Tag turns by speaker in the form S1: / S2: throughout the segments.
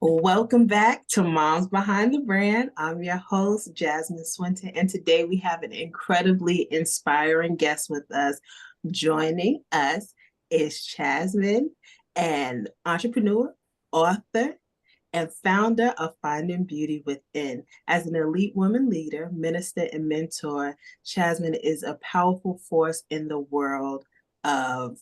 S1: Welcome back to Moms Behind the Brand. I'm your host, Jasmine Swinton, and today we have an incredibly inspiring guest with us. Joining us is Chasmine, an entrepreneur, author, and founder of Finding Beauty Within. As an elite woman leader, minister, and mentor, Chasmine is a powerful force in the world of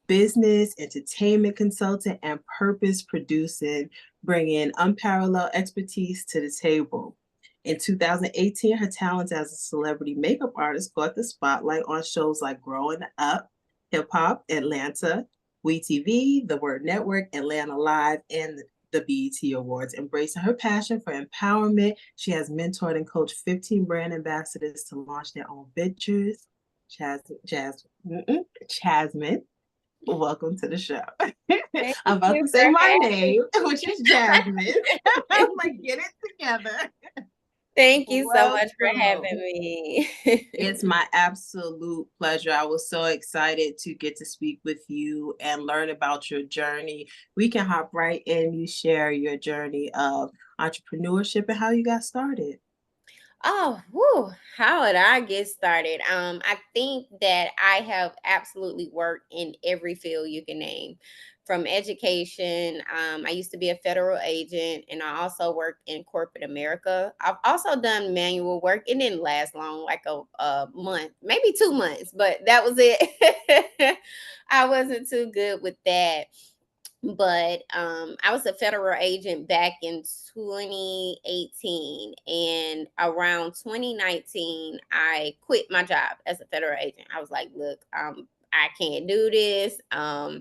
S1: business, entertainment consultant, and purpose producing, bringing unparalleled expertise to the table. In 2018, her talents as a celebrity makeup artist caught the spotlight on shows like Growing Up, Hip Hop, Atlanta, WeTV, The Word Network, Atlanta Live, and the BET Awards. Embracing her passion for empowerment, she has mentored and coached 15 brand ambassadors to launch their own ventures. Chasmine, welcome to the show.
S2: Thank
S1: I'm about
S2: you
S1: to say
S2: for
S1: my
S2: having
S1: name, which is Jasmine. I'm like, get it together.
S2: Thank you so much for having
S1: Welcome.
S2: me.
S1: It's my absolute pleasure. I was so excited to get to speak with you and learn about your journey. We can hop right in. You share your journey of entrepreneurship and how you got started.
S2: Oh, whew, how would I get started? I think that I have absolutely worked in every field you can name, from education. I used to be a federal agent, and I also worked in corporate America. I've also done manual work. It didn't last long, like a month, maybe 2 months, but that was it. I wasn't too good with that. But I was a federal agent back in 2018, and around 2019 I quit my job as a federal agent. I was like, look, I can't do this. I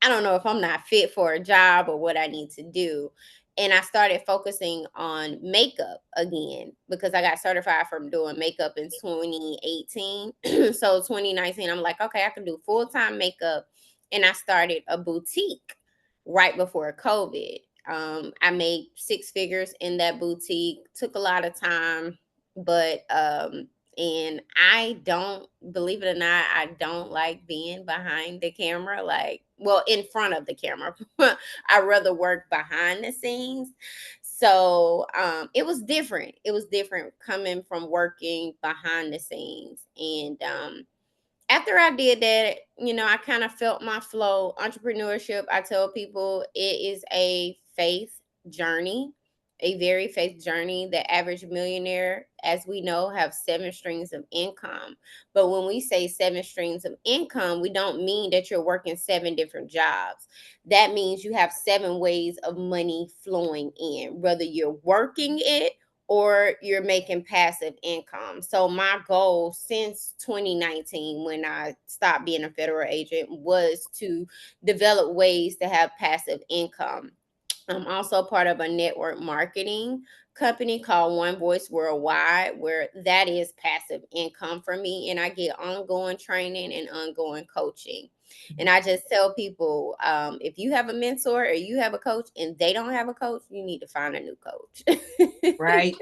S2: don't know if I'm not fit for a job or what I need to do. And I started focusing on makeup again because I got certified from doing makeup in 2018. So 2019, I'm like, okay, I can do full-time makeup. And I started a boutique right before COVID. I made six figures in that boutique. Took a lot of time, but and I don't, believe it or not, I don't like being behind the camera, like, well, in front of the camera. I rather work behind the scenes. So it was different. It was different coming from working behind the scenes. And after I did that, I kind of felt my flow. Entrepreneurship, I tell people, it is a faith journey, a very faith journey. The average millionaire, as we know, have seven streams of income. But when we say seven streams of income, we don't mean that you're working seven different jobs. That means you have seven ways of money flowing in, whether you're working it or you're making passive income. So my goal since 2019, when I stopped being a federal agent, was to develop ways to have passive income. I'm also part of a network marketing company called One Voice Worldwide, where that is passive income for me. And I get ongoing training and ongoing coaching. And I just tell people, if you have a mentor or you have a coach and they don't have a coach, you need to find a new coach.
S1: Right.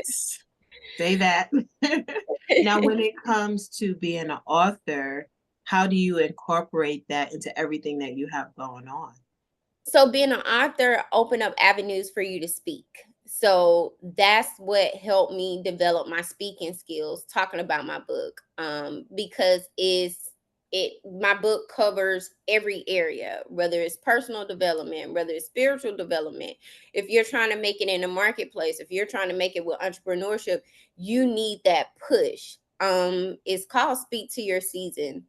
S1: Say that. Now, when it comes to being an author, how do you incorporate that into everything that you have going on?
S2: So being an author opened up avenues for you to speak. So that's what helped me develop my speaking skills, talking about my book. Because my book covers every area, whether it's personal development, whether it's spiritual development. If you're trying to make it in the marketplace, if you're trying to make it with entrepreneurship, you need that push. It's called Speak to Your Season.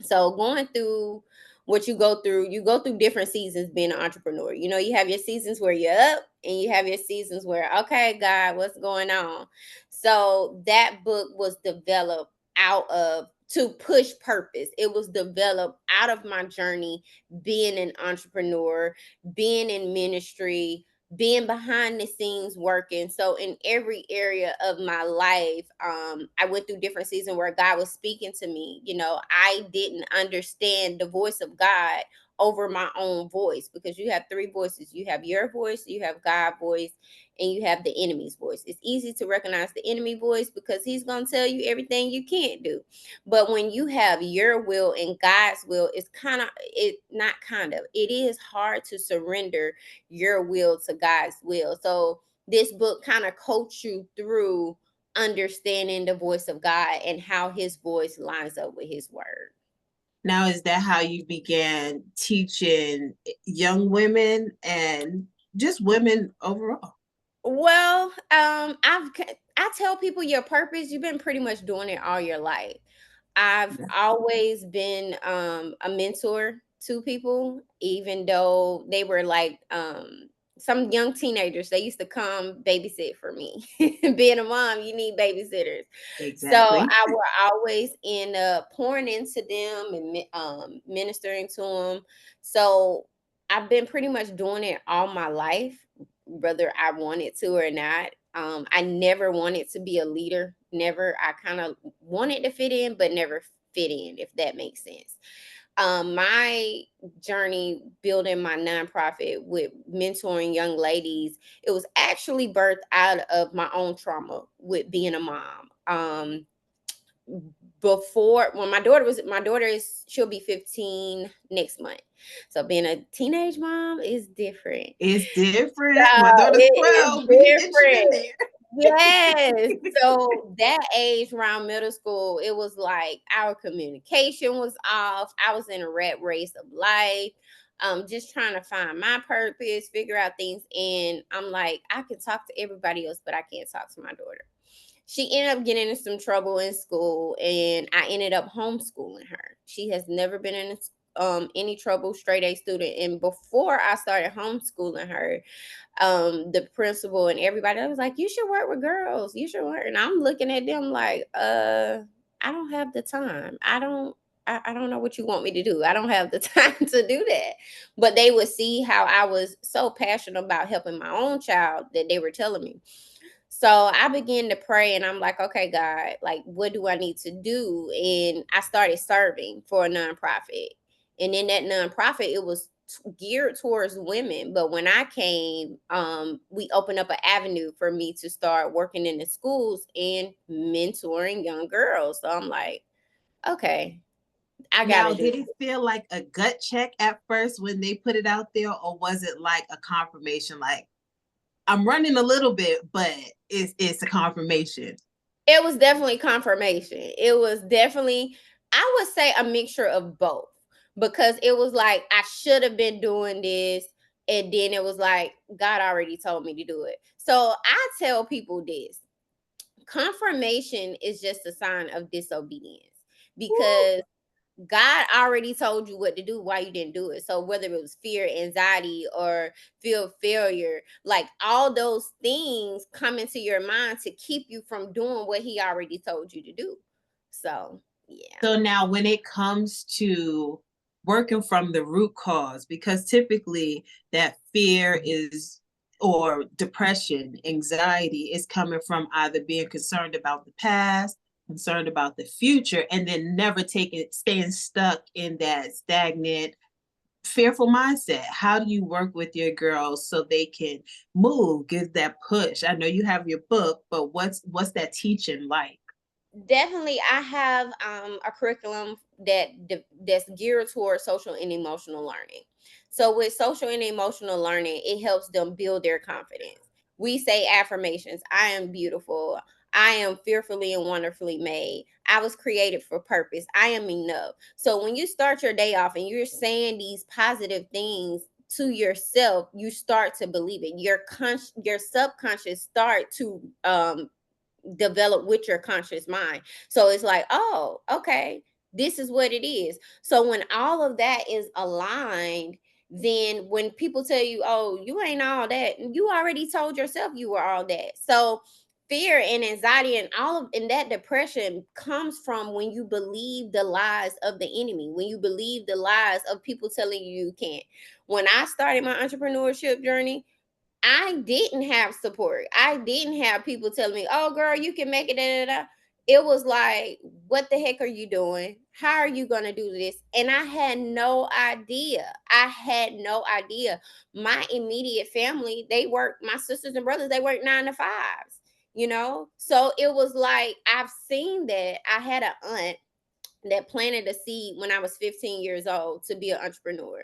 S2: So going through what you go through different seasons being an entrepreneur. You have your seasons where you're up and you have your seasons where, okay, God, what's going on? So that book was developed out of to push purpose. It was developed out of my journey being an entrepreneur, being in ministry, being behind the scenes working. So in every area of my life, I went through different seasons where God was speaking to me. I didn't understand the voice of God over my own voice, because you have three voices. You have your voice, you have God's voice, and you have the enemy's voice. It's easy to recognize the enemy voice because he's going to tell you everything you can't do. But when you have your will and God's will, it's kind of, it not kind of, it is hard to surrender your will to God's will. So this book kind of coach you through understanding the voice of God and how his voice lines up with his word.
S1: Now, is that how you began teaching young women and just women overall?
S2: Well, I tell people your purpose, you've been pretty much doing it all your life. I've
S1: Yeah,
S2: always been a mentor to people, even though they were like some young teenagers. They used to come babysit for me. Being a mom, you need babysitters. So
S1: exactly.
S2: I will always end up pouring into them and ministering to them. So I've been pretty much doing it all my life, whether I wanted to or not. I never wanted to be a leader. Never. I kind of wanted to fit in, but never fit in, if that makes sense. My journey building my nonprofit with mentoring young ladies, it was actually birthed out of my own trauma with being a mom. Before, when my daughter is, she'll be 15 next month. So being a teenage mom is different.
S1: It's different. My
S2: So
S1: daughter's
S2: it is
S1: 12. We can get you in
S2: different. Yes.
S1: there.
S2: So that age around middle school, it was like our communication was off. I was in a rat race of life. Just trying to find my purpose, figure out things. And I'm like, I can talk to everybody else, but I can't talk to my daughter. She ended up getting in some trouble in school, and I ended up homeschooling her. She has never been in any trouble, straight A student. And before I started homeschooling her, the principal and everybody, I was like, you should work with girls, you should work. And I'm looking at them like, I don't have the time. I don't know what you want me to do. I don't have the time to do that. But they would see how I was so passionate about helping my own child that they were telling me. So I began to pray, and I'm like, okay, God, like, what do I need to do? And I started serving for a nonprofit. And in that nonprofit, it was geared towards women. But when I came, we opened up an avenue for me to start working in the schools and mentoring young girls. So I'm like, okay, I got
S1: Now,
S2: to do
S1: did it feel like a gut check at first when they put it out there, or was it like a confirmation? Like, I'm running a little bit, but it's a confirmation.
S2: It was definitely confirmation. It was definitely, I would say, a mixture of both, because it was like I should have been doing this, and then it was like God already told me to do it. So I tell people this: confirmation is just a sign of disobedience,
S1: Woo.
S2: because God already told you what to do, why you didn't do it. So whether it was fear, anxiety, or fear of failure, like all those things come into your mind to keep you from doing what he already told you to do. So yeah.
S1: So now when it comes to working from the root cause, because typically that fear is, or depression, anxiety is coming from either being concerned about the past, concerned about the future, and then never taking, staying stuck in that stagnant, fearful mindset. How do you work with your girls so they can move, give that push? I know you have your book, but what's that teaching like?
S2: Definitely, I have a curriculum that's geared towards social and emotional learning. So with social and emotional learning, it helps them build their confidence. We say affirmations: I am beautiful, I am fearfully and wonderfully made, I was created for purpose, I am enough. So when you start your day off and you're saying these positive things to yourself, you start to believe it. Your subconscious start to develop with your conscious mind. So it's like, oh, okay, this is what it is. So when all of that is aligned, then when people tell you, oh, you ain't all that, you already told yourself you were all that. So fear and anxiety and all of, and that depression comes from when you believe the lies of the enemy, when you believe the lies of people telling you you can't. When I started my entrepreneurship journey, I didn't have support. I didn't have people telling me, "Oh, girl, you can make it." Da, da, da. It was like, "What the heck are you doing? How are you going to do this? And I had no idea. I had no idea. My immediate family, they work, my sisters and brothers, they work 9 to 5s, you know? So it was like, I've seen that. I had an aunt that planted a seed when I was 15 years old to be an entrepreneur.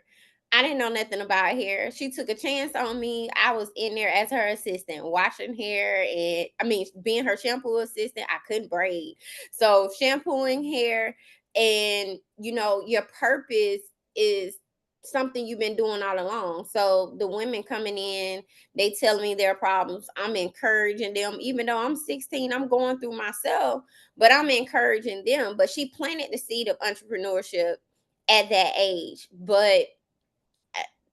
S2: I didn't know nothing about hair. She took a chance on me. I was in there as her assistant, washing hair, and I mean, being her shampoo assistant. I couldn't braid. So, shampooing hair, and your purpose is something you've been doing all along. So, the women coming in, they tell me their problems. I'm encouraging them, even though I'm 16, I'm going through myself, but I'm encouraging them. But she planted the seed of entrepreneurship at that age. But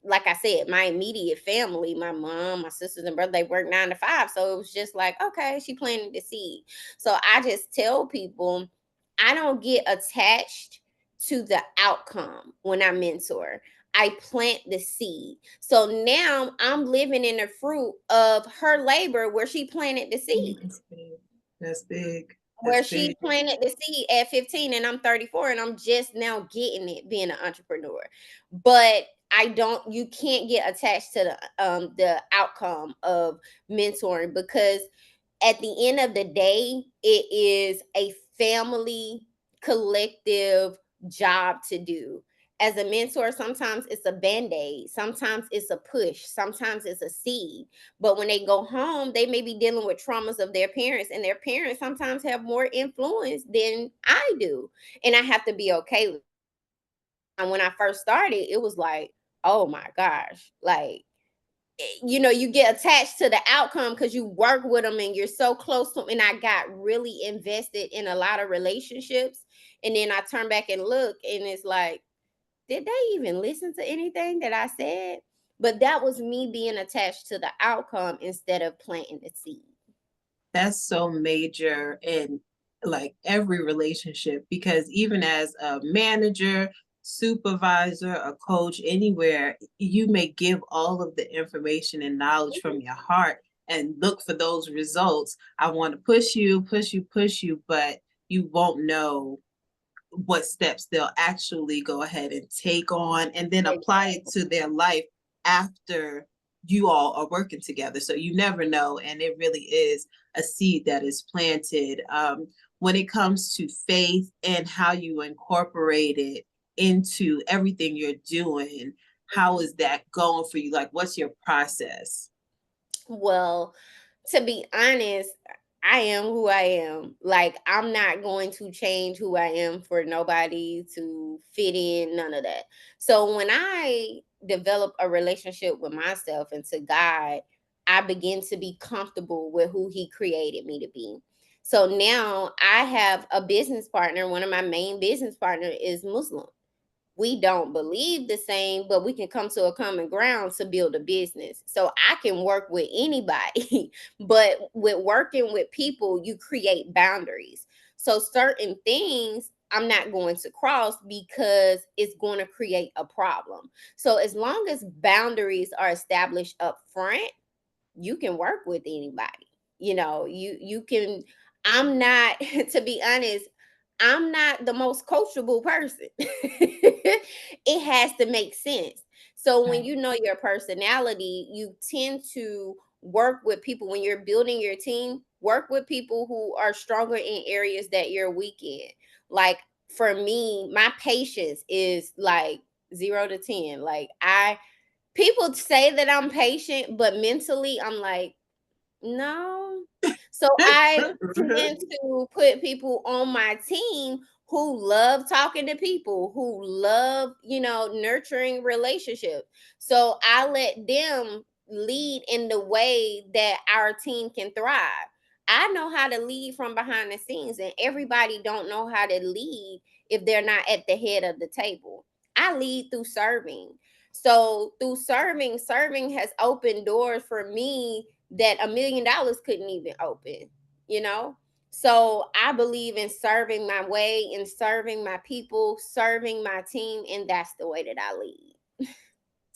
S2: like I said, my immediate family, my mom, my sisters and brother, they work 9 to 5. So it was just like, okay, she planted the seed. So I just tell people, I don't get attached to the outcome when I mentor. I plant the seed. So now I'm living in the fruit of her labor where she planted the seed,
S1: That's big. That's big. That's
S2: where she
S1: big.
S2: planted the seed at 15 and I'm 34 and I'm just now getting it being an entrepreneur. But I don't you can't get attached to the outcome of mentoring, because at the end of the day, it is a family collective job to do. As a mentor, sometimes it's a band-aid, sometimes it's a push, sometimes it's a seed. But when they go home, they may be dealing with traumas of their parents, and their parents sometimes have more influence than I do. And I have to be okay with it. And when I first started, it was like, oh my gosh, like, you get attached to the outcome because you work with them and you're so close to them. And I got really invested in a lot of relationships. And then I turn back and look, and it's like, did they even listen to anything that I said? But that was me being attached to the outcome instead of planting the seed.
S1: That's so major in like every relationship, because even as a manager, supervisor, a coach, anywhere, you may give all of the information and knowledge from your heart and look for those results. I want to push you, push you, push you, but you won't know what steps they'll actually go ahead and take on and then apply it to their life after you all are working together. So you never know. And it really is a seed that is planted. When it comes to faith and how you incorporate it into everything you're doing, how is that going for you? Like, what's your process?
S2: Well, to be honest, I am who I am. Like, I'm not going to change who I am for nobody to fit in, none of that. So when I develop a relationship with myself and to God, I begin to be comfortable with who He created me to be. So now I have a business partner. One of my main business partner is Muslim. We don't believe the same, but we can come to a common ground to build a business. So I can work with anybody, but with working with people, you create boundaries. So certain things I'm not going to cross because it's going to create a problem. So as long as boundaries are established up front, you can work with anybody. You can. I'm not to be honest, I'm not the most coachable person. It has to make sense. So when
S1: Right.
S2: you know your personality, you tend to work with people. When you're building your team, work with people who are stronger in areas that you're weak in. Like, for me, my patience is like 0 to 10. Like, I people say that I'm patient, but mentally I'm like, no. So I tend to put people on my team who love talking to people, who love, nurturing relationships. So I let them lead in the way that our team can thrive. I know how to lead from behind the scenes, and everybody don't know how to lead if they're not at the head of the table. I lead through serving. So through serving has opened doors for me that $1 million couldn't even open, you know? So I believe in serving my way, in serving my people, serving my team, and that's the way that I lead.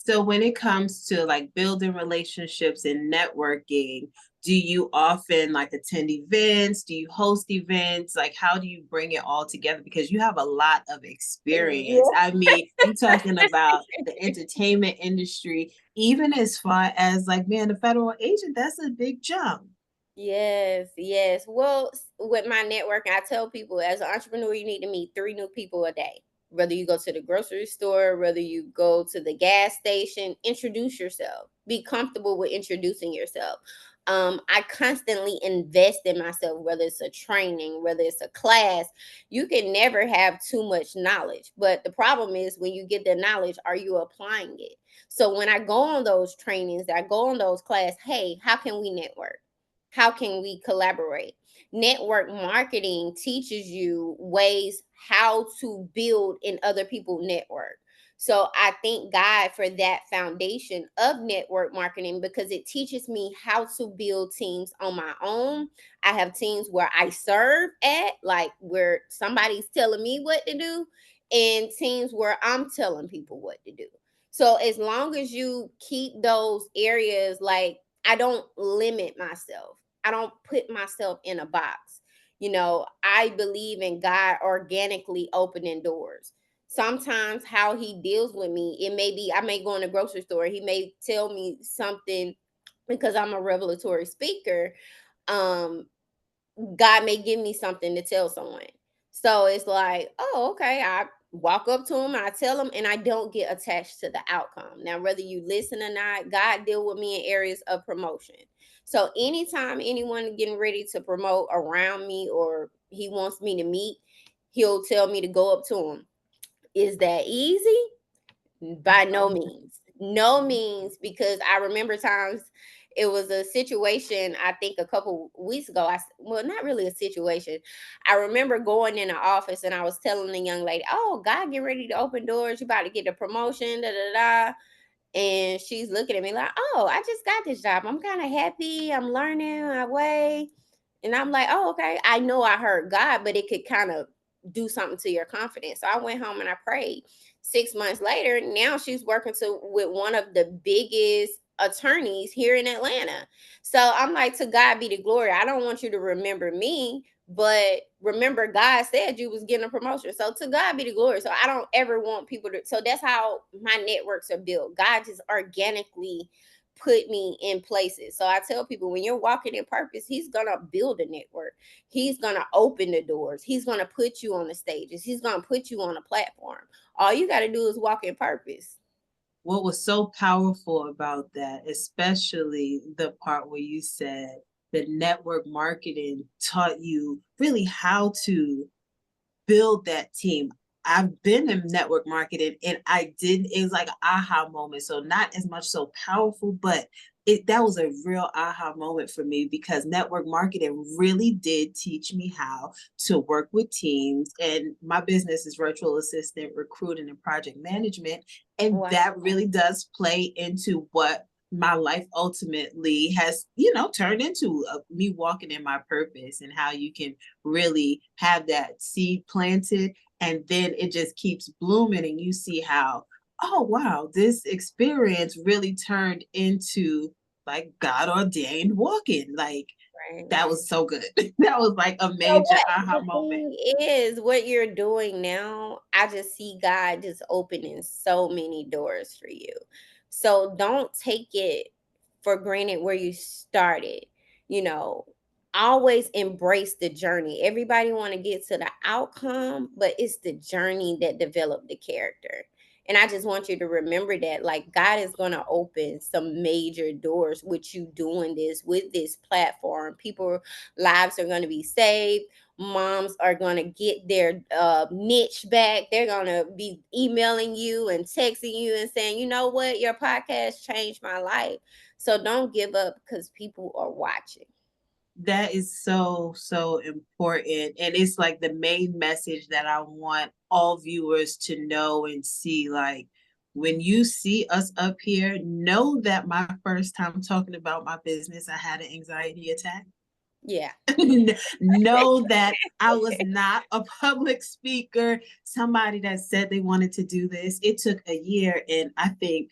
S1: So when it comes to like building relationships and networking, do you often like attend events? Do you host events? Like how do you bring it all together? Because you have a lot of experience.
S2: Yeah.
S1: I mean, you talking about the entertainment industry, even as far as like being a federal agent, that's a big jump.
S2: Yes, yes. Well, with my networking, I tell people as an entrepreneur, you need to meet 3 new people a day. Whether you go to the grocery store, whether you go to the gas station, introduce yourself. Be comfortable with introducing yourself. I constantly invest in myself, whether it's a training, whether it's a class. You can never have too much knowledge. But the problem is when you get the knowledge, are you applying it? So when I go on those trainings, I go on those class, hey, how can we network? How can we collaborate? Network marketing teaches you ways how to build in other people's network. So I thank God for that foundation of network marketing because it teaches me how to build teams on my own. I have teams where I serve at, like where somebody's telling me what to do, and teams where I'm telling people what to do. So as long as you keep those areas, like I don't limit myself. I don't put myself in a box. I believe in God organically opening doors. Sometimes how he deals with me, it may be I may go in a grocery store, he may tell me something because I'm a revelatory speaker. Um God may give me something to tell someone. So it's like, oh, okay. I walk up to him, I tell him, and I don't get attached to the outcome. Now, whether you listen or not, God deal with me in areas of promotion. So anytime anyone getting ready to promote around me or he wants me to meet, he'll tell me to go up to him. Is that easy? By no
S1: No.
S2: means. No means, because I remember times it was a situation, I think a couple weeks ago. Well, not really a situation. I remember going in the office and I was telling the young lady, "Oh, God, get ready to open doors. You about to get a promotion, da da da." And she's looking at me like, "Oh, I just got this job. I'm kind of happy. I'm learning my way." And I'm like, "Oh, okay." I know I heard God, but it could kind of do something to your confidence. So I went home and I prayed. 6 months later, now she's working with one of the biggest attorneys here in Atlanta. So I'm like, to God be the glory. I don't want you to remember me, but remember God said you was getting a promotion. So to God be the glory. So I don't ever want people to. So that's how my networks are built. God just organically put me in places. So I tell people, when you're walking in purpose, he's going to build a network. He's going to open the doors. He's going to put you on the stages. He's going to put you on a platform. All you got to do is walk in purpose.
S1: What was so powerful about that, especially the part where you said the network marketing taught you really how to build that team. I've been in network marketing and it was like an aha moment. So not as much so powerful, but that was a real aha moment for me because network marketing really did teach me how to work with teams. And my business is virtual assistant, recruiting, and project management. And
S2: Wow.
S1: that really does play into what my life ultimately has, turned into me walking in my purpose and how you can really have that seed planted and then it just keeps blooming and you see how, oh wow, this experience really turned into like God ordained walking. Like
S2: Right.
S1: that was so good. That was like a
S2: So
S1: major
S2: what
S1: aha
S2: the
S1: moment.
S2: thing is, what you're doing now, I just see God just opening so many doors for you. So don't take it for granted where you started. You know, always embrace the journey. Everybody want to get to the outcome, but it's the journey that developed the character. And I just want you to remember that, like, God is going to open some major doors with you doing this, with this platform. People lives are going to be saved. Moms are going to get their niche back. They're going to be emailing you and texting you and saying, you know what, your podcast changed my life. So don't give up because people are watching.
S1: That is so, so important. And it's like the main message that I want all viewers to know and see. Like, when you see us up here, know that my first time talking about my business, I had an anxiety attack.
S2: Yeah.
S1: Know that I was not a public speaker, somebody that said they wanted to do this. It took a year. And I think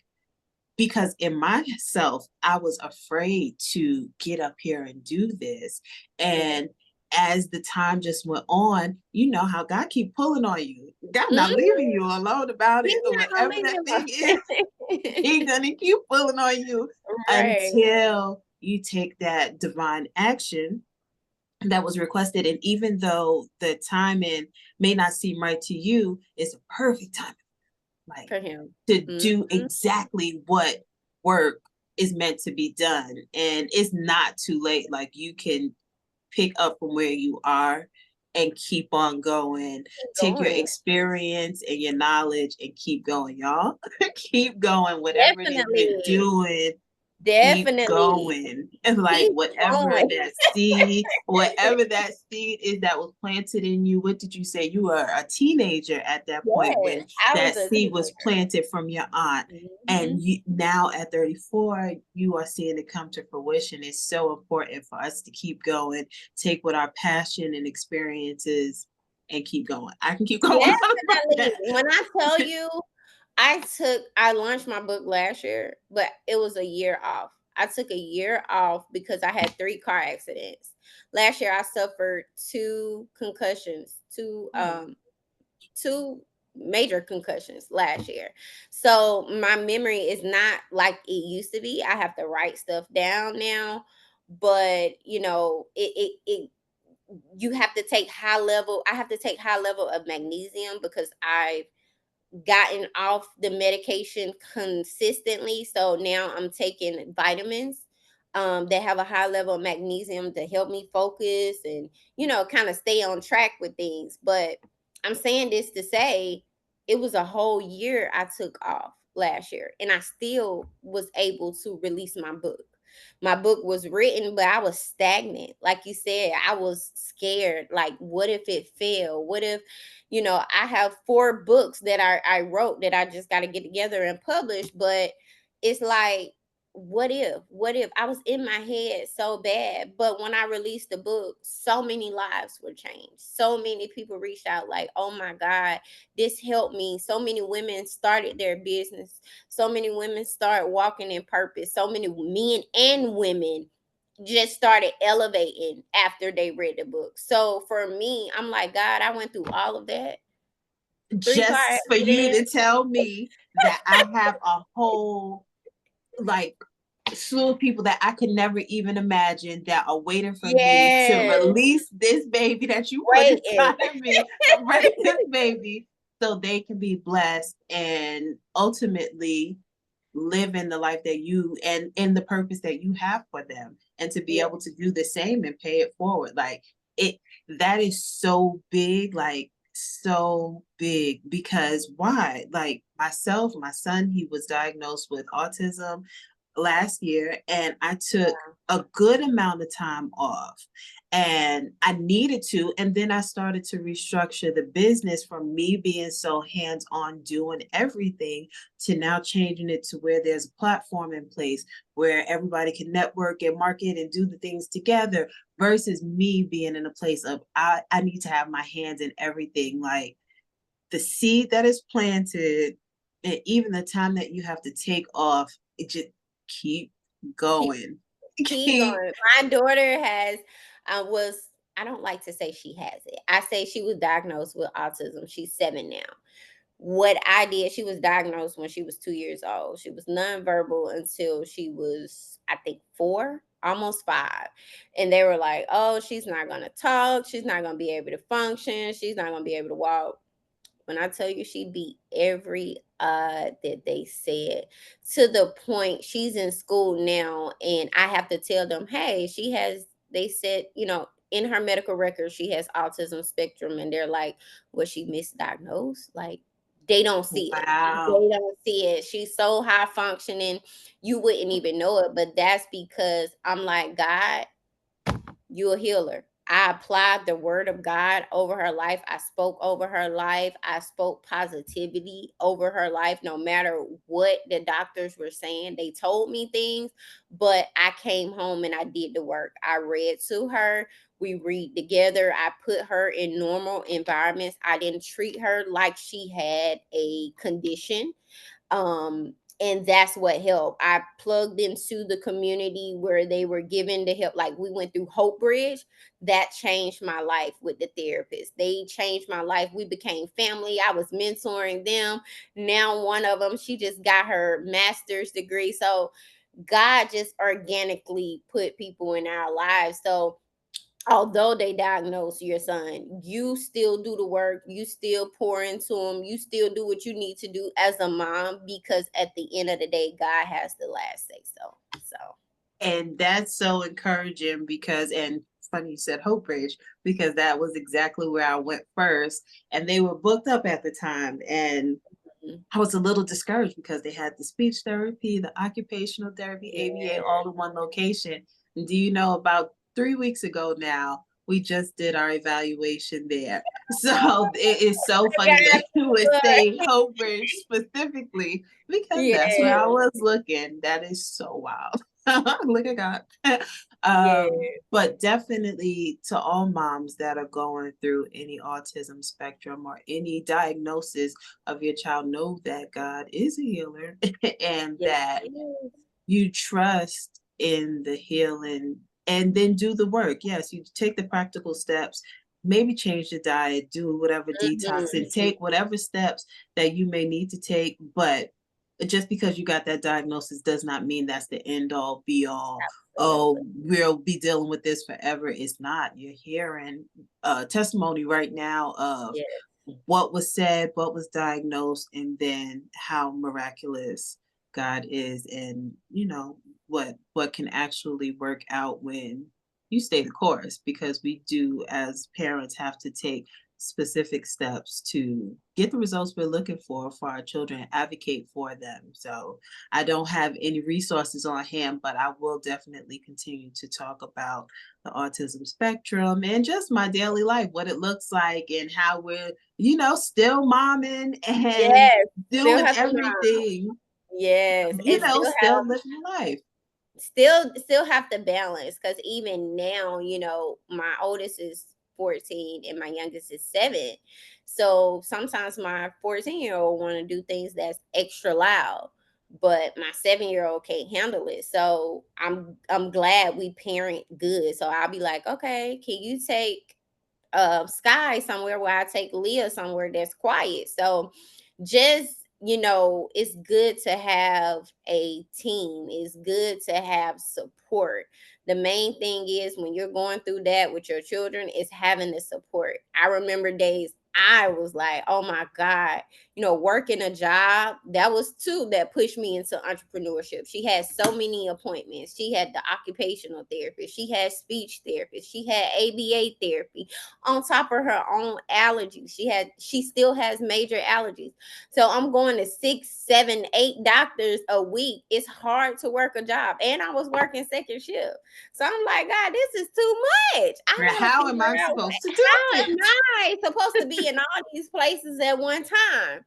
S1: because in myself, I was afraid to get up here and do this.
S2: Yeah.
S1: And as the time just went on, you know how God keep pulling on you. God not
S2: Mhm.
S1: leaving you alone about
S2: He's
S1: it. Or
S2: not gonna
S1: whatever
S2: leave
S1: that
S2: me
S1: thing is, He
S2: alone.
S1: gonna keep pulling on you
S2: Right.
S1: until you take that divine action that was requested. And even though the timing may not seem right to you, it's a perfect time, like,
S2: For him.
S1: to do
S2: Mhm.
S1: exactly what work is meant to be done. And it's not too late. Like, you can pick up from where you are and keep on going.
S2: Keep
S1: Take your
S2: going.
S1: experience and your knowledge and keep going, y'all. Keep going. Whatever it is you're
S2: Definitely.
S1: doing, keep
S2: Definitely.
S1: going. And like
S2: Keep going.
S1: whatever that seed is that was planted in you, what did you say? You were a teenager at that point
S2: Yes,
S1: when
S2: I was
S1: that
S2: a
S1: seed was
S2: teenager.
S1: planted from your aunt. And
S2: Mhm.
S1: you now at 34, you are seeing it come to fruition. It's so important for us to keep going, take what our passion and experiences and keep going. I can keep going on about
S2: Definitely.
S1: that.
S2: When I tell you, I launched my book last year, but it was a year off. I took a year off because I had 3 car accidents. Last year I suffered 2 concussions, 2
S1: Oh,
S2: 2 major concussions last year. So my memory is not like it used to be. I have to write stuff down now, but it you have to take high level. I have to take high level of magnesium because I've gotten off the medication consistently. So now I'm taking vitamins that have a high level of magnesium to help me focus and, kind of stay on track with things. But I'm saying this to say it was a whole year I took off last year and I still was able to release my book. My book was written, but I was stagnant. Like you said, I was scared. Like, what if it failed? What if, I have 4 books that I wrote that I just got to get together and publish. But it's like, what if I was in my head so bad? But when I released the book, so many lives were changed. So many people reached out, like, oh my God, this helped me. So many women started their business. So many women start walking in purpose. So many men and women just started elevating after they read the book. So for me, I'm like, God, I went through all of that. 3 car
S1: just for you to
S2: accidents.
S1: tell me that I have a whole, like, slew of people that I could never even imagine that are waiting for me to
S2: Yes.
S1: release this baby that you put
S2: Waiting.
S1: inside of me, raise this baby so they can be blessed and ultimately live in the life that you and in the purpose that you have for them, and to be
S2: Yeah.
S1: able to do the same and pay it forward. Like, it, that is so big, like, so big. Because why? Like, myself, my son, he was diagnosed with autism last year, and I took a good amount of time off, and I needed to. And then I started to restructure the business from me being so hands on doing everything to now changing it to where there's a platform in place where everybody can network and market and do the things together, versus me being in a place of I need to have my hands in everything. Like, the seed that is planted and even the time that you have to take off, it just keep
S2: Keep
S1: going.
S2: keep
S1: Keep
S2: going. My daughter has was I don't like to say she has it. I say she was diagnosed with autism. She's 7 now. What I did, she was diagnosed when she was 2 years old. She was nonverbal until she was, I think, 4, almost 5. And they were like, oh, she's not going to talk. She's not going to be able to function. She's not going to be able to walk. When I tell you she beat every that they said, to the point she's in school now and I have to tell them, hey, they said, in her medical record, she has autism spectrum. And they're like, was she misdiagnosed? Like, they don't see it.
S1: wow.
S2: They don't see it. She's so high functioning, you wouldn't even know it. But that's because I'm like, God, you a healer. I applied the word of God over her life. I spoke over her life. I spoke positivity over her life, no matter what the doctors were saying. They told me things, but I came home and I did the work. I read to her. We read together. I put her in normal environments. I didn't treat her like she had a condition. And that's what helped. I plugged into the community where they were given the help. Like we went through Hope Bridge. That changed my life with the therapist. They changed my life. We became family. I was mentoring them. Now one of them, she just got her master's degree. So God just organically put people in our lives. So although they diagnose your son, you still do the work, you still pour into him, you still do what you need to do as a mom, because at the end of the day, God has the last say so.
S1: And that's so encouraging because, and funny you said Hope Bridge, because that was exactly where I went first. And they were booked up at the time. And
S2: Mhm.
S1: I was a little discouraged because they had the speech therapy, the occupational therapy, ABA,
S2: Yeah.
S1: all in one location. And do you know, about 3 weeks ago now, we just did our evaluation there. So it is so funny
S2: God
S1: that you would
S2: is
S1: say Hope Bridge specifically because
S2: good.
S1: that's where I was looking. That is so wild. Look at God.
S2: Yeah.
S1: But definitely to all moms that are going through any autism spectrum or any diagnosis of your child, know that God is a healer and
S2: Yeah.
S1: that
S2: Yes.
S1: you trust in the healing and then do the work. Yes, you take the practical steps, maybe change the diet, do whatever detox,
S2: Mhm.
S1: and take whatever steps that you may need to take. But just because you got that diagnosis does not mean that's the end all be all.
S2: Absolutely.
S1: Oh, we'll be dealing with this forever. It's not. You're hearing testimony right now of
S2: Yeah.
S1: what was said, what was diagnosed, and then how miraculous God is, and what can actually work out when you stay the course, because we do as parents have to take specific steps to get the results we're looking for our children, advocate for them. So I don't have any resources on hand, but I will definitely continue to talk about the autism spectrum and just my daily life, what it looks like and how we're still momming and
S2: Yes. Still
S1: doing
S2: have to mom.
S1: everything,
S2: Yes. And still
S1: still living life.
S2: still have to balance, because even now, my oldest is 14 and my youngest is 7. So sometimes my 14-year-old want to do things that's extra loud, but my 7-year-old can't handle it. So I'm glad we parent good. So I'll be like, okay, can you take Sky somewhere, where I take Leah somewhere that's quiet? So just, it's good to have a team. It's good to have support. The main thing is, when you're going through that with your children, is having the support. I remember days I was like, oh my God, working a job. That was two that pushed me into entrepreneurship. She had so many appointments. She had the occupational therapist, she had speech therapist, she had ABA therapy, on top of her own allergies. She still has major allergies. So I'm going to 6, 7, 8 doctors a week. It's hard to work a job. And I was working second shift. So I'm like, God, this is too much. I
S1: Right,
S2: got to
S1: how am
S2: figure
S1: I
S2: out,
S1: supposed to do
S2: how am
S1: it?
S2: I supposed to be in all these places at one time?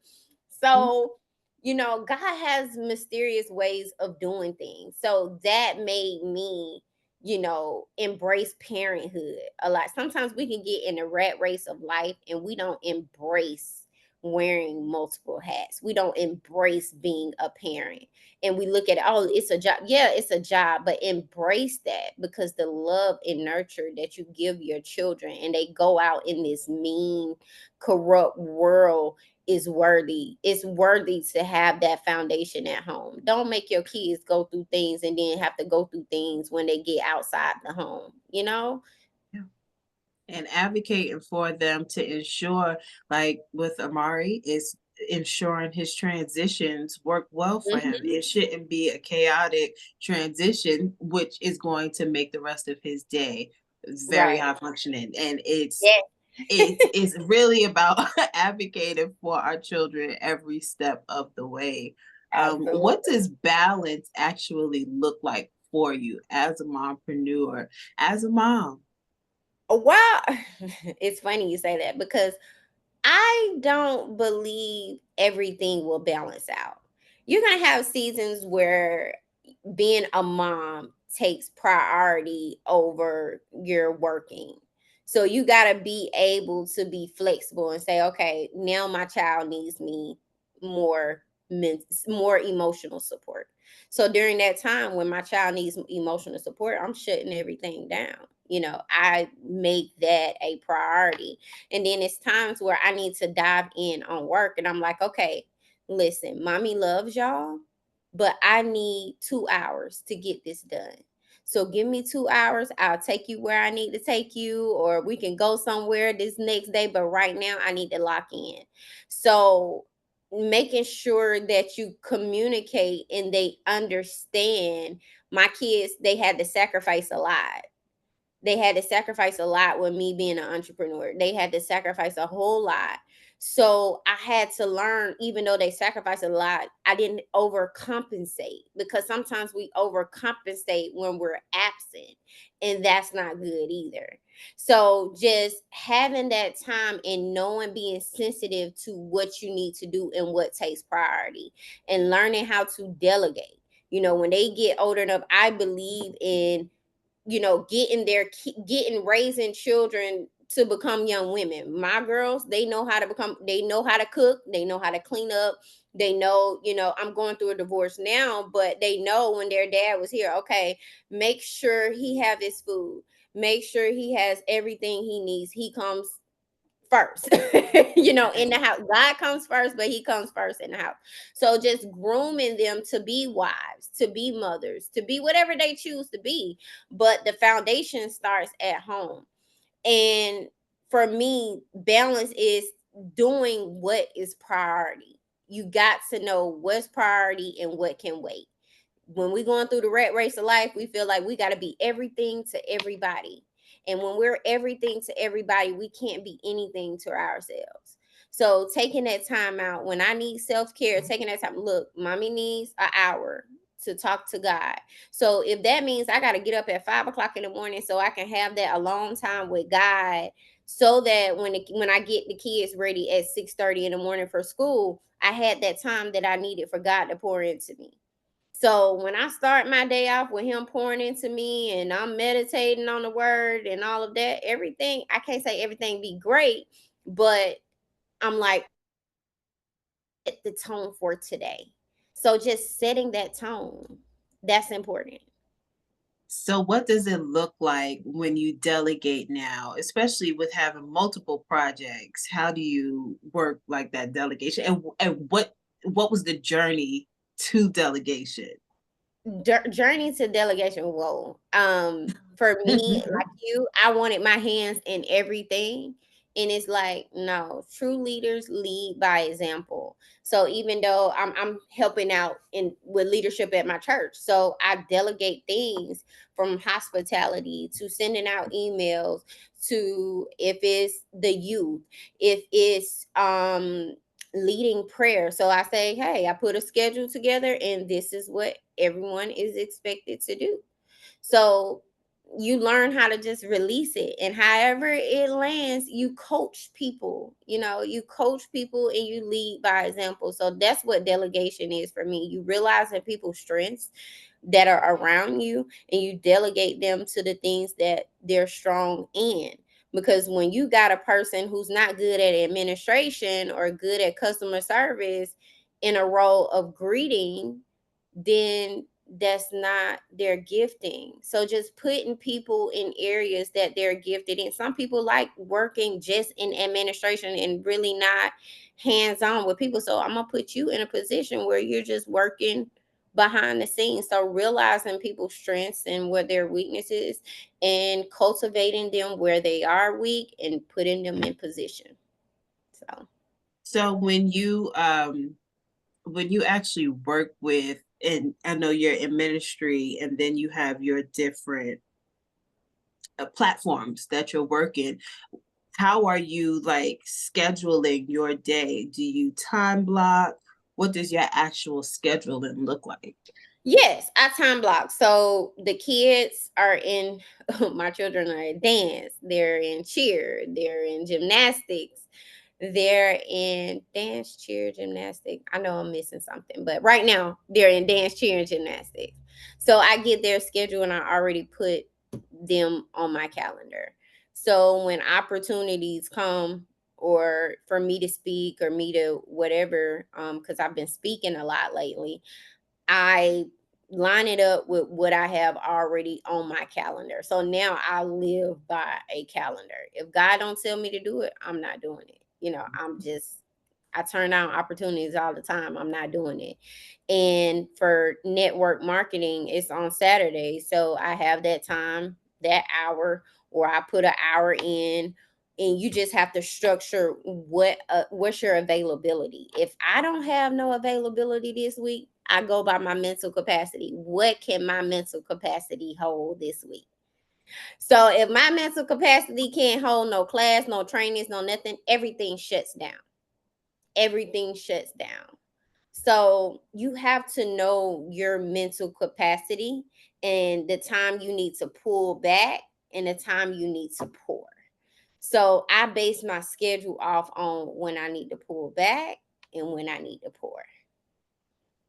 S2: So, God has mysterious ways of doing things. So that made me, embrace parenthood a lot. Sometimes we can get in the rat race of life and we don't embrace wearing multiple hats. We don't embrace being a parent. And we look at it, oh, it's a job. Yeah, it's a job, but embrace that, because the love and nurture that you give your children, and they go out in this mean, corrupt world, is worthy. It's worthy to have that foundation at home. Don't make your kids go through things and then have to go through things when they get outside the home.
S1: Yeah. And advocating for them to ensure, like with Amari, is ensuring his transitions work well for him.
S2: Mhm.
S1: It shouldn't be a chaotic transition, which is going to make the rest of his day very
S2: Right.
S1: high functioning. And it's
S2: Yeah.
S1: it's it's really about advocating for our children every step of the way. What
S2: Absolutely.
S1: does balance actually look like for you as a mompreneur, as a mom?
S2: Wow. It's funny you say that, because I don't believe everything will balance out. You're going to have seasons where being a mom takes priority over your working. So you got to be able to be flexible and say, okay, now my child needs me more more emotional support. So during that time when my child needs emotional support, I'm shutting everything down. I make that a priority. And then it's times where I need to dive in on work, and I'm like, okay, listen, mommy loves y'all, but I need 2 hours to get this done. So give me 2 hours. I'll take you where I need to take you, or we can go somewhere this next day. But right now, I need to lock in. So making sure that you communicate and they understand. My kids, they had to sacrifice a lot. They had to sacrifice a lot with me being an entrepreneur. They had to sacrifice a whole lot. So I had to learn, even though they sacrificed a lot, I didn't overcompensate, because sometimes we overcompensate when we're absent, and that's not good either. So just having that time and knowing, being sensitive to what you need to do and what takes priority, and learning how to delegate. When they get older enough, I believe in getting raising children to become young women. My girls, they know how to cook, they know how to clean up, they know, I'm going through a divorce now, but they know when their dad was here, okay, make sure he have his food, make sure he has everything he needs, he comes first. In the house, God comes first, but he comes first in the house. So just grooming them to be wives, to be mothers, to be whatever they choose to be, but the foundation starts at home. And for me, balance is doing what is priority. You got to know what's priority and what can wait. When we're going through the rat race of life, we feel like we got to be everything to everybody. And when we're everything to everybody, we can't be anything to ourselves. So taking that time out, when I need self-care, taking that time, look, mommy needs an hour to talk to God. So if that means I got to get up at 5 o'clock in the morning so I can have that alone time with God, so that when I get the kids ready at 6:30 in the morning for school, I had that time that I needed for God to pour into me. So when I start my day off with him pouring into me and I'm meditating on the word and all of that, everything, I can't say everything be great, but I'm like, set the tone for today. So just setting that tone, that's important.
S1: So what does it look like when you delegate now, especially with having multiple projects? How do you work like that delegation? And what was the journey to delegation?
S2: Journey to delegation. Whoa. For me, like you, I wanted my hands in everything. And it's like, no, true leaders lead by example. So even though I'm helping out in with leadership at my church, so I delegate things from hospitality to sending out emails, to if it's the youth, if it's leading prayer. So I say, hey, I put a schedule together and this is what everyone is expected to do. So you learn how to just release it. And however it lands, you coach people. You coach people and you lead by example. So that's what delegation is for me. You realize that people's strengths that are around you, and you delegate them to the things that they're strong in. Because when you got a person who's not good at administration or good at customer service in a role of greeting, then that's not their gifting. So just putting people in areas that they're gifted in. Some people like working just in administration and really not hands on with people. So I'm going to put you in a position where you're just working behind the scenes. So realizing people's strengths and what their weaknesses, and cultivating them where they are weak and putting them in position. So
S1: So when you actually work with, and I know you're in ministry and then you have your different platforms that you're working, how are you like scheduling your day? Do you time block? What does your actual scheduling look like?
S2: yes, I time block. So the kids are in, my children are in dance, they're in cheer, they're in gymnastics, they're in dance, cheer, gymnastics. I know I'm missing something, but right now they're in dance, cheer, and gymnastics. So I get their schedule and I already put them on my calendar. So when opportunities come, or for me to speak or me to whatever, because I've been speaking a lot lately, I line it up with what I have already on my calendar. So now I live by a calendar. If God don't tell me to do it, I'm not doing it. I turn down opportunities all the time. I'm not doing it. And for network marketing, it's on Saturday. So I have that time, that hour, or I put an hour in, and you just have to structure what's your availability. If I don't have no availability this week, I go by my mental capacity. What can my mental capacity hold this week? So if my mental capacity can't hold no class, no trainings, no nothing, everything shuts down. Everything shuts down. So you have to know your mental capacity and the time you need to pull back and the time you need to pour. So I base my schedule off on when I need to pull back and when I need to pour.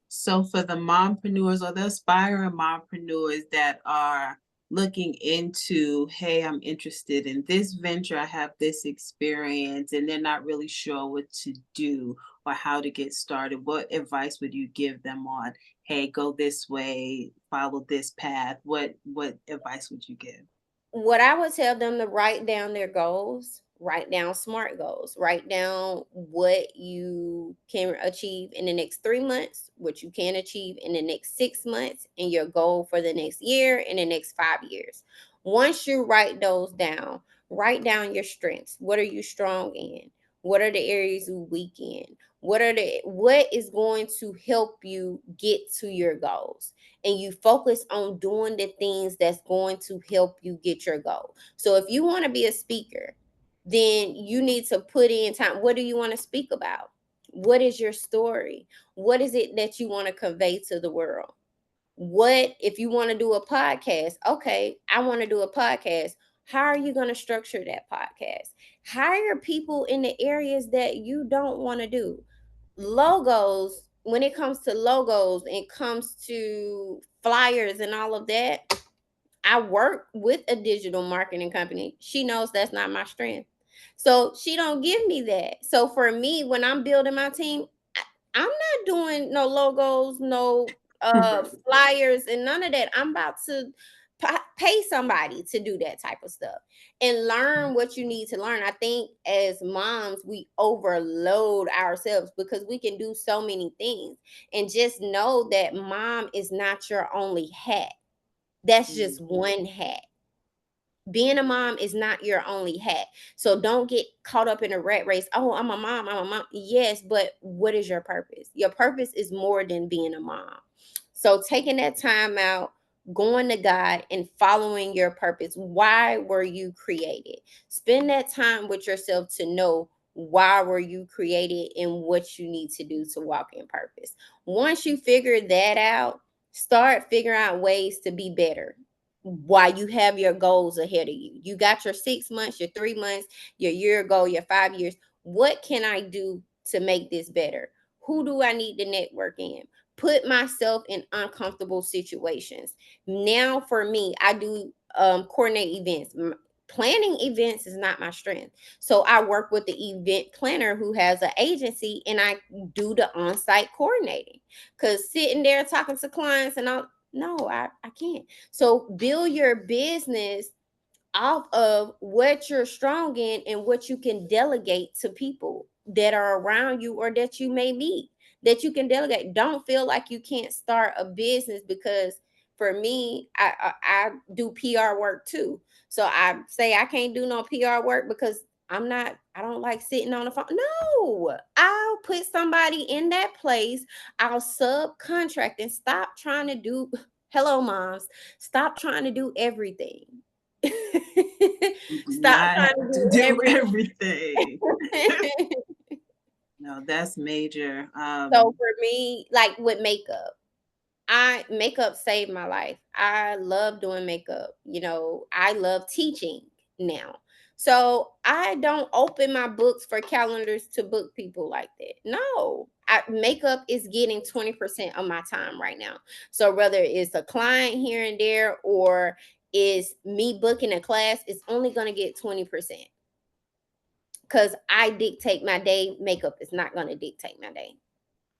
S1: So for the mompreneurs or the aspiring mompreneurs that are looking into, hey, I'm interested in this venture, I have this experience, and they're not really sure what to do or how to get started, what advice would you give them on, hey, go this way, follow this path? What advice would you give?
S2: What I would tell them to write down their goals, write down SMART goals, write down what you can achieve in the next 3 months, what you can achieve in the next 6 months, and your goal for the next year and the next 5 years. Once you write those down, write down your strengths. What are you strong in? What are the areas you weak in? What is going to help you get to your goals? And you focus on doing the things that's going to help you get your goal. So if you want to be a speaker, then you need to put in time. What do you want to speak about? What is your story? What is it that you want to convey to the world? What if you want to do a podcast? Okay, I want to do a podcast. How are you going to structure that podcast? Hire people in the areas that you don't want to do. Logos, when it comes to logos, it comes to flyers and all of that, I work with a digital marketing company. She knows that's not my strength. So she don't give me that. So for me, when I'm building my team, I'm not doing no logos, no
S1: Right.
S2: flyers, and none of that. I'm about to pay somebody to do that type of stuff and learn what you need to learn. I think as moms, we overload ourselves because we can do so many things. And just know that mom is not your only hat. That's just
S1: Mhm.
S2: one hat. Being a mom is not your only hat. So don't get caught up in a rat race. Oh, I'm a mom. I'm a mom. Yes, but what is your purpose? Your purpose is more than being a mom. So taking that time out, going to God and following your purpose. Why were you created? Spend that time with yourself to know why were you created and what you need to do to walk in purpose. Once you figure that out, start figuring out ways to be better while you have your goals ahead of you. You got your 6 months, your 3 months, your year goal, your 5 years. What can I do to make this better? Who do I need to network in? Put myself in uncomfortable situations. Now, for me, I do coordinate events. Planning events is not my strength. So I work with the event planner who has an agency and I do the on site coordinating. Because sitting there talking to clients and all, no, I can't. So build your business off of what you're strong in and what you can delegate to people that are around you or that you may meet that you can delegate. Don't feel like you can't start a business because for me, I do PR work too. So I say I can't do no PR work because I don't like sitting on the phone. No, I'll put somebody in that place. I'll subcontract and stop trying to do, hello, moms, stop trying to do everything.
S1: Do
S2: Stop
S1: not
S2: trying to
S1: have to
S2: do
S1: do
S2: everything.
S1: everything. No, that's major.
S2: So for me, like with makeup, I makeup saved my life. I love doing makeup. I love teaching now. So I don't open my books for calendars to book people like that. No. Makeup is getting 20% of my time right now. So whether it's a client here and there or is me booking a class, it's only going to get 20%. because I dictate my day. Makeup is not going to dictate my day.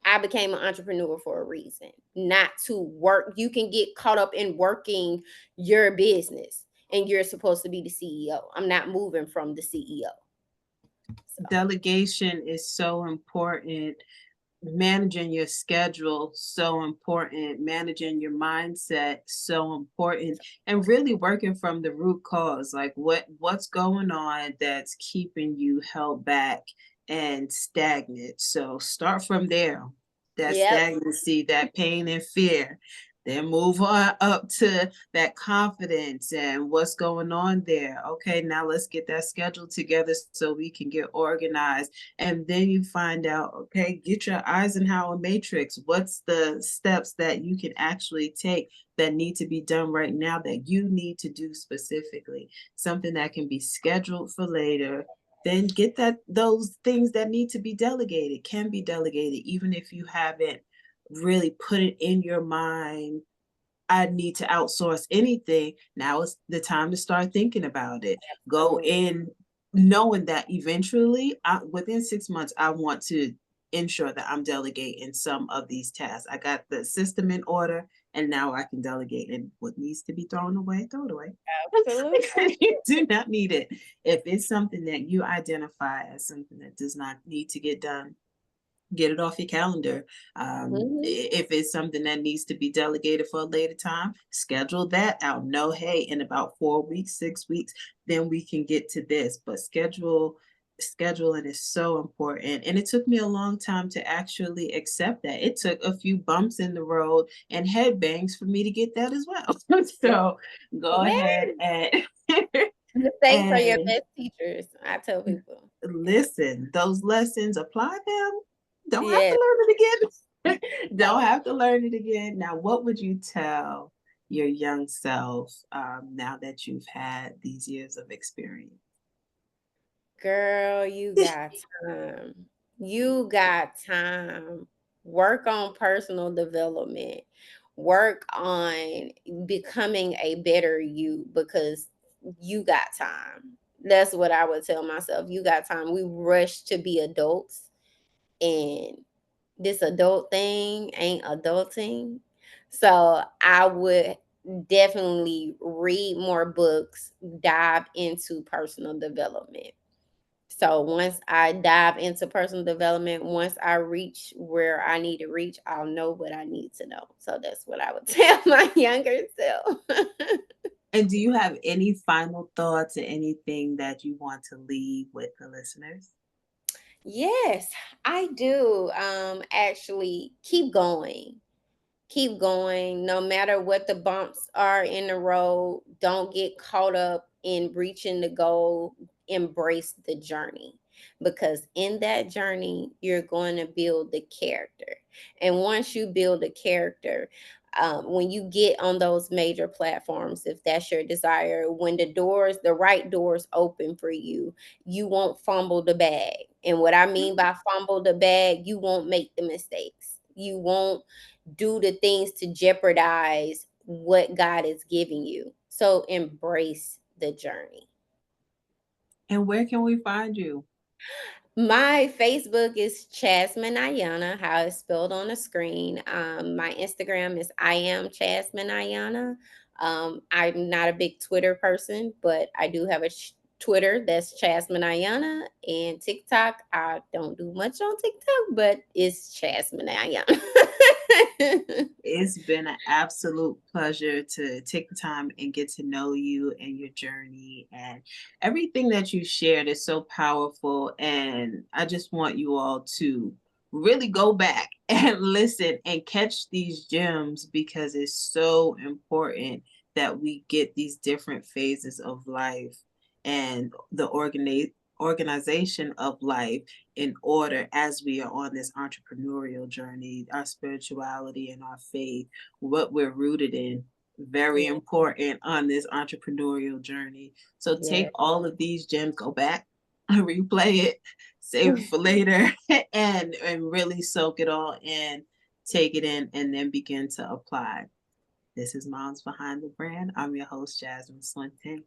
S2: I became an entrepreneur for a reason, not to work. You can get caught up in working your business and you're supposed to be the CEO. I'm not moving from the CEO. So,
S1: Delegation is so important. Managing your schedule, so important. Managing your mindset, so important. And really working from the root cause, like what's going on that's keeping you held back and stagnant. So start from there. That
S2: yep.
S1: stagnancy, that pain and fear. Then move on up to that confidence and what's going on there. Okay, now let's get that schedule together so we can get organized. And then you find out, okay, get your Eisenhower matrix. What's the steps that you can actually take that need to be done right now that you need to do specifically? Something that can be scheduled for later. Then get that those things that need to be delegated can be delegated, even if you haven't really put it in your mind. I need to outsource anything. Now is the time to start thinking about it. Go
S2: Absolutely.
S1: in knowing that eventually, within 6 months, I want to ensure that I'm delegating some of these tasks. I got the system in order, and now I can delegate. And what needs to be thrown away, throw it away.
S2: Absolutely.
S1: Because you do not need it. If it's something that you identify as something that does not need to get done, get it off your calendar.
S2: Mhm.
S1: If it's something that needs to be delegated for a later time, schedule that out. No, hey, in about 4 weeks, 6 weeks, then we can get to this. But scheduling is so important. And it took me a long time to actually accept that. It took a few bumps in the road and head bangs for me to get that as well. So go ahead
S2: Man,
S1: and
S2: mistakes are your
S1: and
S2: best teachers. I tell people.
S1: listen, those lessons, apply them. Don't have
S2: Yes.
S1: to learn it again. Don't have to learn it again. Now, what would you tell your young self now that you've had these years of experience?
S2: Girl, you got time. You got time. Work on personal development. Work on becoming a better you because you got time. That's what I would tell myself. You got time. We rush to be adults, and this adult thing ain't adulting. So I would definitely read more books, dive into personal development. So once I dive into personal development, once I reach where I need to reach, I'll know what I need to know. So that's what I would tell my younger self.
S1: And do you have any final thoughts or anything that you want to leave with the listeners?
S2: Yes, I do. Actually, keep going. Keep going no matter what the bumps are in the road. Don't get caught up in reaching the goal. Embrace the journey, because in that journey you're going to build the character, and once you build a character, when you get on those major platforms, if that's your desire, when the right doors open for you, you won't fumble the bag. And what I mean by fumble the bag, you won't make the mistakes, you won't do the things to jeopardize what God is giving you. So embrace the journey.
S1: And where can we find you?
S2: My Facebook is Chasmine Iyonna, how it's spelled on the screen. My Instagram is I am Chasmine Iyonna. I'm not a big Twitter person, but I do have a Twitter that's Chasmine Iyonna, and TikTok. I don't do much on TikTok, but it's Chasmine Iyonna.
S1: It's been an absolute pleasure to take the time and get to know you and your journey. And everything that you shared is so powerful. And I just want you all to really go back and listen and catch these gems because it's so important that we get these different phases of life and the organization of life in order as we are on this entrepreneurial journey, our spirituality and our faith, what we're rooted in. Very
S2: Yeah,
S1: important on this entrepreneurial journey. So take
S2: yeah.
S1: all of these gems, go back, replay it, save it for later, and really soak it all in, take it in, and then begin to apply. This is Moms Behind the Brand. I'm your host, Jasmine Swinton.